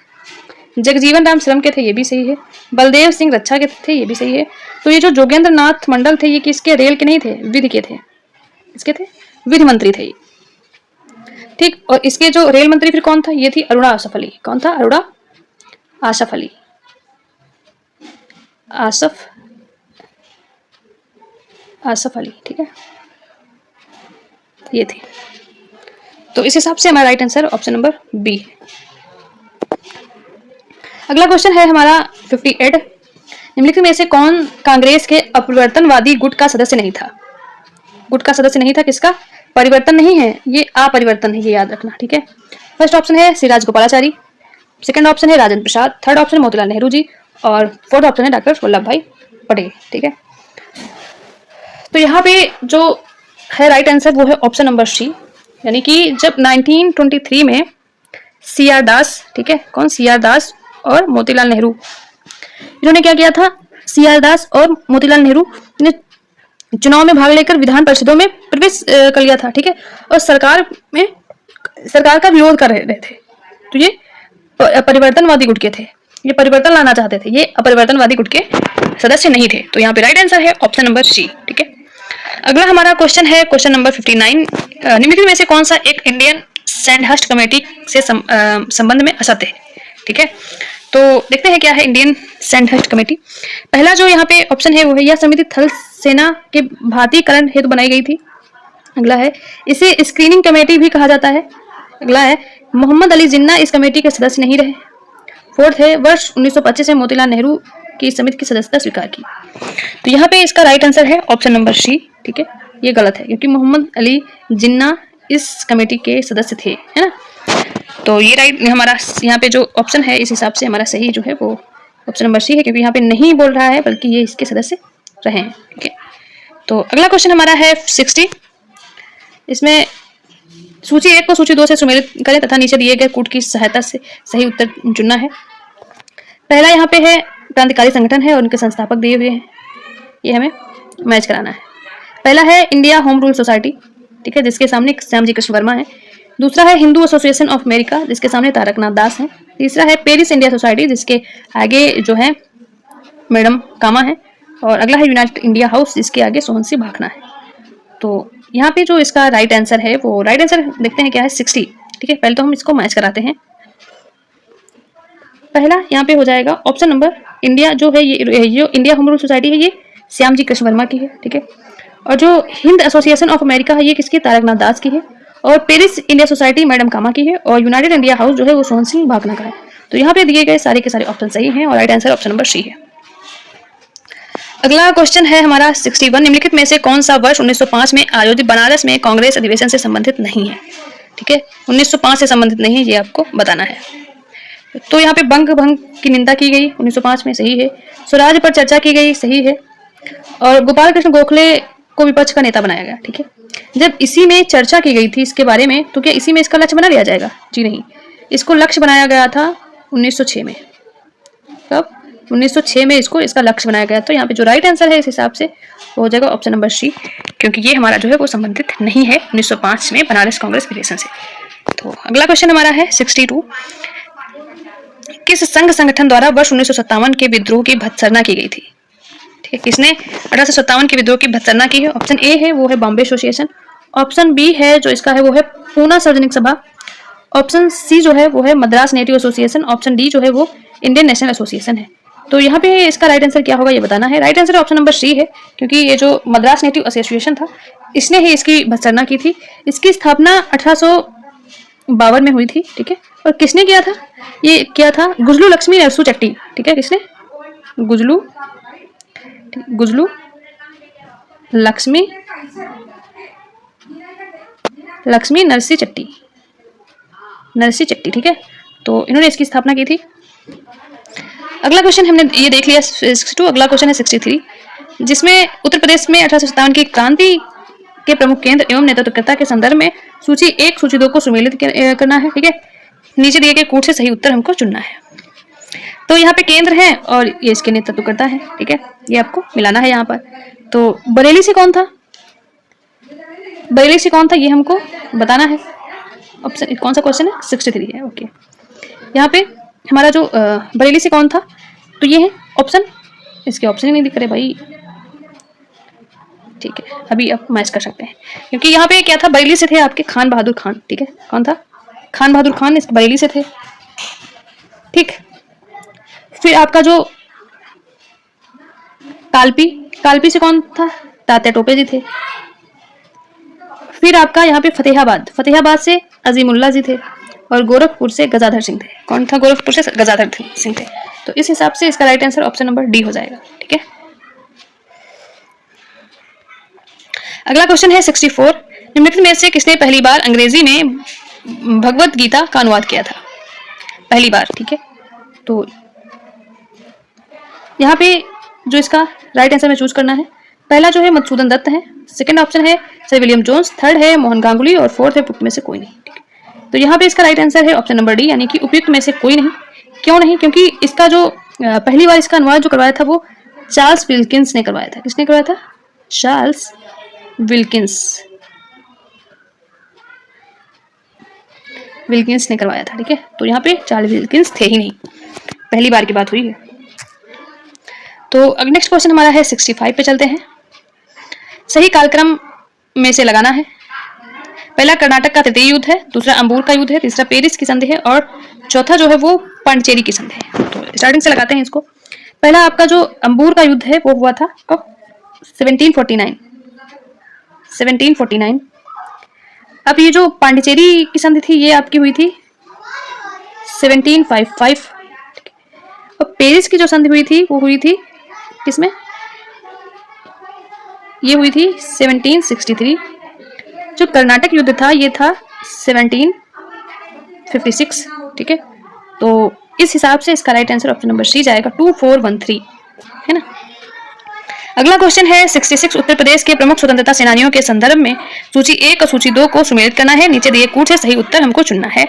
जगजीवन राम श्रम के थे, ये भी सही है। बलदेव सिंह रक्षा के थे, ये भी सही है। तो ये जो जोगेंद्र नाथ मंडल थे, ये किसके, रेल के नहीं थे, विधि के थे। इसके थे, विधि मंत्री थे, ठीक। और इसके जो रेल मंत्री फिर कौन था, ये थी अरुणा आसफ अली। कौन था, अरुणा आसफ अली, आसफ अली, ठीक है, ये थी। तो इस हिसाब से हमारा right answer option number B है। अगला क्वेश्चन है हमारा 58। निम्नलिखित में से कौन कांग्रेस के अपरिवर्तनवादी गुट का सदस्य नहीं था? गुट का सदस्य नहीं था, किसका, परिवर्तन नहीं है, ये अपरिवर्तन है, ये याद रखना, ठीक है। फर्स्ट ऑप्शन है श्री राजगोपालाचारी, सेकंड ऑप्शन है राजेंद्र प्रसाद, थर्ड ऑप्शन मोतीलाल नेहरू जी, और फोर्थ ऑप्शन है डॉक्टर वल्लभ भाई पटेल, ठीक है। तो यहाँ पे जो है राइट आंसर वो है ऑप्शन नंबर सी, यानी कि जब 1923 में CR दास, ठीक है, कौन, CR दास और मोतीलाल नेहरू, इन्होंने क्या किया था, CR दास और मोतीलाल नेहरू ने चुनाव में भाग लेकर विधान परिषदों में प्रवेश कर लिया था, ठीक है। और सरकार का विरोध कर रहे थे। तो ये परिवर्तनवादी गुट के थे, ये परिवर्तन लाना चाहते थे, ये अपरिवर्तनवादी गुट के सदस्य नहीं थे। तो यहाँ पे राइट आंसर है ऑप्शन नंबर सी, ठीक है। अगला हमारा क्वेश्चन है क्वेश्चन नंबर 59। निम्नलिखित में से कौन सा एक इंडियन सैंडहर्स्ट कमेटी से संबंध में असत्य है, ठीक है। तो देखते हैं क्या है इंडियन सैंडहर्स्ट कमेटी। पहला जो यहाँ पे ऑप्शन है वो है, यह समिति थल सेना के भारतीयकरण हेतु बनाई गई थी। अगला है इसे स्क्रीनिंग कमेटी भी कहा जाता है। अगला है मोहम्मद अली जिन्ना इस कमेटी के सदस्य नहीं रहे। फोर्थ है वर्ष 1925 में मोतीलाल नेहरू की समिति की सदस्यता स्वीकार की। तो यहाँ पे इसका राइट आंसर है ऑप्शन नंबर सी, ठीक है। ये गलत है क्योंकि मोहम्मद अली जिन्ना इस कमेटी के सदस्य थे, है ना। तो ये राइट हमारा यहाँ पे जो ऑप्शन है इस हिसाब से हमारा सही जो है वो ऑप्शन नंबर सी है, क्योंकि यहाँ पे नहीं बोल रहा है बल्कि ये इसके सदस्य रहे हैं। ठीक है, तो अगला क्वेश्चन हमारा है 60। इसमें सूची 1 को सूची 2 से सुमेलित करें तथा नीचे दिए गए कूट की सहायता से सही उत्तर चुनना है। पहला यहाँ पे है क्रांतिकारी संगठन है और उनके संस्थापक दिए हुए हैं, ये हमें मैच कराना है। पहला है इंडिया होम रूल सोसाइटी, ठीक है, जिसके सामने श्यामजी कृष्ण वर्मा है। दूसरा है हिंदू एसोसिएशन ऑफ अमेरिका, जिसके सामने तारकनाथ दास हैं। तीसरा है पेरिस इंडिया सोसाइटी, जिसके आगे जो है मैडम कामा है। और अगला है यूनाइटेड इंडिया हाउस, जिसके आगे सोहन सिंह भाखना है। तो यहाँ पे जो इसका राइट आंसर है, वो राइट आंसर देखते हैं क्या है, 60। ठीक है, पहले तो हम इसको मैच कराते हैं। पहला यहाँ पे हो जाएगा ऑप्शन नंबर इंडिया, जो है ये जो इंडिया होम रूल सोसाइटी है ये श्यामजी कृष्ण वर्मा की है। ठीक है, और जो हिंद एसोसिएशन ऑफ अमेरिका है ये किसकी, तारकनाथ दास की है। और पेरिस इंडिया सोसाइटी मैडम कामा की है। और यूनाइटेड इंडिया हाउस जो है वो सोहन सिंह भाखना का है। तो यहाँ पे दिए गए सारे के सारे ऑप्शन सही हैं और right answer option number C है। अगला क्वेश्चन है हमारा 61। निम्नलिखित में से कौन सा वर्ष 1905 में आयोजित बनारस में कांग्रेस अधिवेशन से संबंधित नहीं है। ठीक है, 1905 से संबंधित नहीं है, ये आपको बताना है। तो यहाँ पे बंग भंग की निंदा की गई 1905 में, सही है। स्वराज पर चर्चा की गई, सही है। और गोपाल कृष्ण गोखले को विपक्ष का नेता बनाया गया। ठीक है, जब इसी में चर्चा की गई थी इसके बारे में, तो क्या इसी में इसका लक्ष्य बना लिया जाएगा? जी नहीं, इसको लक्ष्य बनाया गया था 1906 में। कब? 1906 में इसको इसका लक्ष्य बनाया गया। तो यहाँ पे जो राइट आंसर है इस हिसाब से वो हो जाएगा ऑप्शन नंबर सी, क्योंकि ये हमारा जो है वो संबंधित नहीं है 1905 में बनारस कांग्रेस अधिवेशन से। तो अगला क्वेश्चन हमारा है 62। किस संघ संगठन द्वारा वर्ष 1957 के विद्रोह की भत्सना की गई थी? ठीक है, किसने 1857 के विद्रोह की भत्सना की है? ऑप्शन ए है वो है बॉम्बे एसोसिएशन। ऑप्शन बी है जो इसका है वो है पूना सार्वजनिक सभा। ऑप्शन सी जो है वो है Madras native association. Option D जो है वो इंडियन नेशनल एसोसिएशन है। तो यहाँ पे इसका राइट आंसर क्या होगा ये बताना है। Right answer option number C है, क्योंकि ये जो मद्रास नेटिव एसोसिएशन था इसने ही इसकी भत्सना की थी। इसकी स्थापना 1852 में हुई थी। ठीक है, और किसने किया था? ये किया था गुजलू लक्ष्मी नरसू चट्टी। ठीक है, किसने? गुजलू लक्ष्मी नरसी चट्टी। ठीक है, तो इन्होंने इसकी स्थापना की थी। अगला क्वेश्चन हमने ये देख लिया 62। अगला क्वेश्चन है 63, जिसमें उत्तर प्रदेश में 1857 की क्रांति के प्रमुख केंद्र एवं नेतृत्वकर्ता के संदर्भ में सूची 1 सूची 2 को सुमेलित करना है। ठीक है, नीचे दिए गए कूट से सही उत्तर हमको चुनना है। तो यहाँ पे केंद्र है और ये इसके नेतृत्वकर्ता है। ठीक है, ये आपको मिलाना है यहाँ पर। तो बरेली से कौन था ये हमको बताना है। ऑप्शन कौन सा क्वेश्चन है? 63 है। ओके, यहाँ पे हमारा जो बरेली से कौन था, तो ये है ऑप्शन। इसके ऑप्शन ही नहीं दिख रहे भाई। ठीक है, अभी आप मैच कर सकते हैं, क्योंकि यहाँ पे क्या था, बरेली से थे आपके खान बहादुर खान। ठीक है, कौन था? खान बहादुर खान इस बरेली से थे। ठीक, फिर आपका जो कालपी से कौन था? तात्या टोपे जी थे। फिर आपका यहाँ पे फतेहाबाद से अजीमुल्ला जी थे। और गोरखपुर से गजाधर सिंह थे। कौन था? गोरखपुर से गजाधर सिंह थे। तो इस हिसाब से इसका right answer option number D हो जाएगा। ठीक है, अगला क्वेश्चन है 64। निम्नलिखित में से किसने पहली बार अंग्रेजी में भगवत गीता का अनुवाद किया था? पहली बार। ठीक है, तो यहाँ पे जो इसका राइट आंसर में चूज करना है, पहला जो है मधुसूदन दत्त है। सेकंड ऑप्शन है सर विलियम जोन्स। थर्ड है मोहन गांगुली। और फोर्थ है उपयुक्त में से कोई नहीं। ठीक है, तो यहाँ पे इसका राइट आंसर है ऑप्शन नंबर डी, यानी कि उपयुक्त में से कोई नहीं। क्यों नहीं? क्योंकि इसका जो पहली बार इसका अनुवाद जो करवाया था वो चार्ल्स विल्किंस ने करवाया था। किसने करवाया था? चार्ल्स विल्किंस ने करवाया था। ठीक है, तो यहाँ पे चार्ल्स विल्किंस थे ही नहीं, पहली बार की बात हुई है। तो नेक्स्ट क्वेश्चन हमारा है 65 पे चलते हैं। सही कालक्रम में से लगाना है। पहला कर्नाटक का तृतीय युद्ध है। दूसरा अंबूर का युद्ध है। तीसरा पेरिस की संधि है। और चौथा जो है वो पांडिचेरी की संधि है। तो स्टार्टिंग से लगाते हैं इसको। पहला आपका जो अंबूर का युद्ध है वो हुआ था कब? 1749। अब ये जो पांडिचेरी की संधि थी ये आपकी हुई थी 1755। और पेरिस की जो संधि हुई थी वो हुई थी किसमें? ये हुई थी 1763। जो कर्नाटक युद्ध था ये था 1756। ठीक है, तो इस हिसाब से इसका right answer option number C जाएगा 2413, है ना। अगला क्वेश्चन है 66 उत्तर प्रदेश के प्रमुख स्वतंत्रता सेनानियों के संदर्भ में सूची 1 और सूची 2 को सुमेलित करना है। नीचे दिए कूट से सही उत्तर हमको चुनना है।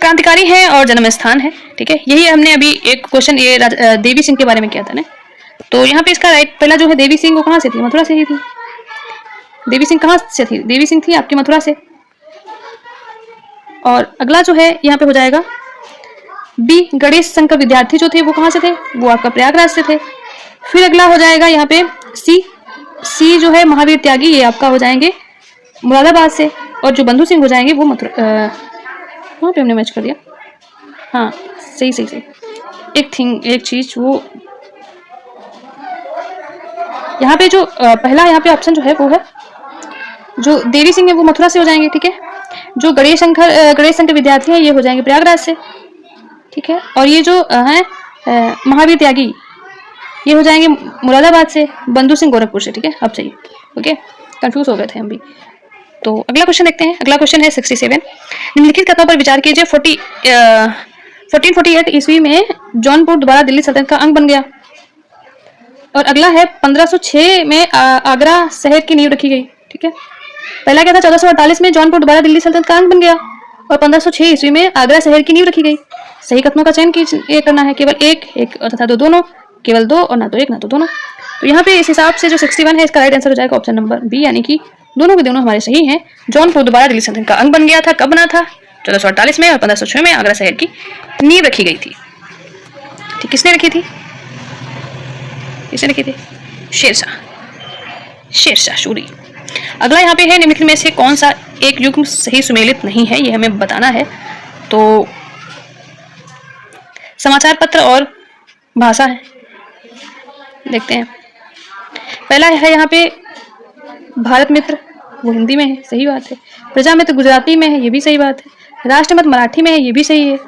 क्रांतिकारी है और जन्म स्थान है, ठीक है। यही हमने अभी एक क्वेश्चन ये देवी सिंह के बारे में किया था ना, तो यहाँ पे इसका राइट पहला जो है देवी सिंह वो कहाँ से थी, मथुरा से ही थी। देवी सिंह कहाँ से थी, देवी सिंह थी आपकी मथुरा से। और अगला जो है यहाँ पे हो जाएगा बी, गणेश शंकर विद्यार्थी जो थे वो कहाँ से थे, वो आपका प्रयागराज से थे। फिर अगला हो जाएगा यहाँ पे सी जो है महावीर त्यागी, ये आपका हो जाएंगे मुरादाबाद से। और जो बंधु सिंह हो जाएंगे वो मथुरा, वहाँ पे हमने मैच कर दिया, हाँ सही। एक चीज वो यहाँ पे जो पहला यहाँ पे ऑप्शन जो है वो है जो देवी सिंह है वो मथुरा से हो जाएंगे, ठीक है। जो गणेश शंकर विद्यार्थी हैं ये हो जाएंगे प्रयागराज से, ठीक है। और ये जो है महावीर त्यागी ये हो जाएंगे मुरादाबाद से, बंधु सिंह गोरखपुर से, ठीक है। अब चाहिए, ओके, कंफ्यूज हो गए थे हम भी। तो अगला क्वेश्चन देखते हैं। अगला क्वेश्चन है 67, निम्नलिखित कथनों पर विचार कीजिए। 1448 ईस्वी में जौनपुर दोबारा दिल्ली सल्तनत का अंग बन गया। और अगला है 1506 में आगरा शहर की नींव रखी गई, ठीक है। पहला क्या था, 1448 में जौनपुर दोबारा दिल्ली सल्तनत का अंग बन गया और 1506 ईस्वी में आगरा शहर की नींव रखी गई। सही कथनों का चयन करना है, केवल एक तथा दोनों, केवल दो और ना तो एक ना तो दोनों। तो यहाँ पे इस हिसाब से जो 61 है इसका राइट आंसर हो जाएगा ऑप्शन नंबर बी, यानी कि दोनों के दोनों हमारे सही हैं। जौनपुर दोबारा दिल्ली सल्तनत का अंग बन गया था, कब बना था, 1448 में, और 1506 में आगरा शहर की नींव रखी गई थी। ठीक, किसने रखी थी, शेरशाह सूरी। अगला यहाँ पे है निम्नलिखित में से कौन सा एक युग्म सही सुमेलित नहीं है, ये हमें बताना है। तो समाचार पत्र और भाषा है, देखते हैं। पहला है यहाँ पे भारत मित्र, वो हिंदी में है, सही बात है। प्रजा मित्र गुजराती में है, ये भी सही बात है। राष्ट्रमत मराठी में है, ये भी सही है।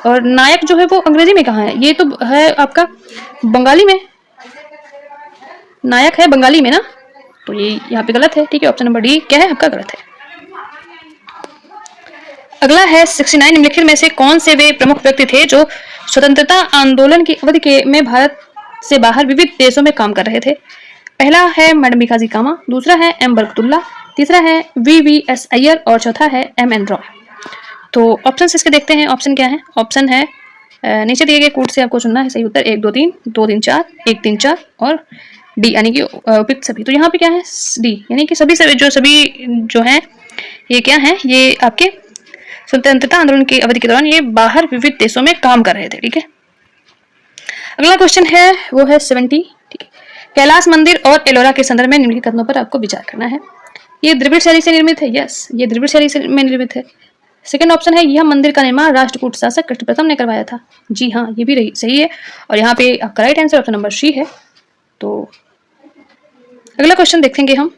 और नायक जो है वो अंग्रेजी में कहाँ है, ये तो है आपका बंगाली में, नायक है बंगाली में ना, तो ये यहाँ पे गलत है, ठीक है। ऑप्शन नंबर डी क्या है आपका, गलत है। अगला है 69, निम्नलिखित में से कौन से वे प्रमुख व्यक्ति थे जो स्वतंत्रता आंदोलन की अवधि में भारत से बाहर विविध देशों में काम कर रहे थे। पहला है मैडम भिकाजी कामा, दूसरा है एम बरकतुल्ला, तीसरा है VVS अय्यर और चौथा है MN रॉय। तो ऑप्शन इसके देखते हैं। ऑप्शन क्या है, ऑप्शन है नीचे दिए गए कूट से आपको चुनना है सही उत्तर 1 2 3 2 3 4 1 3 4 और डी, यानी कि उपयुक्त सभी। तो यहाँ पे क्या है डी, यानी कि सभी जो हैं ये क्या है, ये आपके स्वतंत्रता आंदोलन की अवधि के दौरान ये बाहर विविध देशों में काम कर रहे थे, ठीक है। अगला क्वेश्चन है वो है 70, ठीक है। कैलाश मंदिर और एलोरा के संदर्भ में निम्नलिखित कथनों पर आपको विचार करना है। ये द्रविड़ शैली से निर्मित है, यस, ये द्रविड़ शैली से में निर्मित है। सेकंड ऑप्शन है यह मंदिर का निर्माण राष्ट्रकूट शासक कृष्ण प्रथम ने करवाया था, जी हाँ, ये भी सही है। और यहाँ पे आपका right answer option number C है। तो अगला क्वेश्चन देखेंगे हम।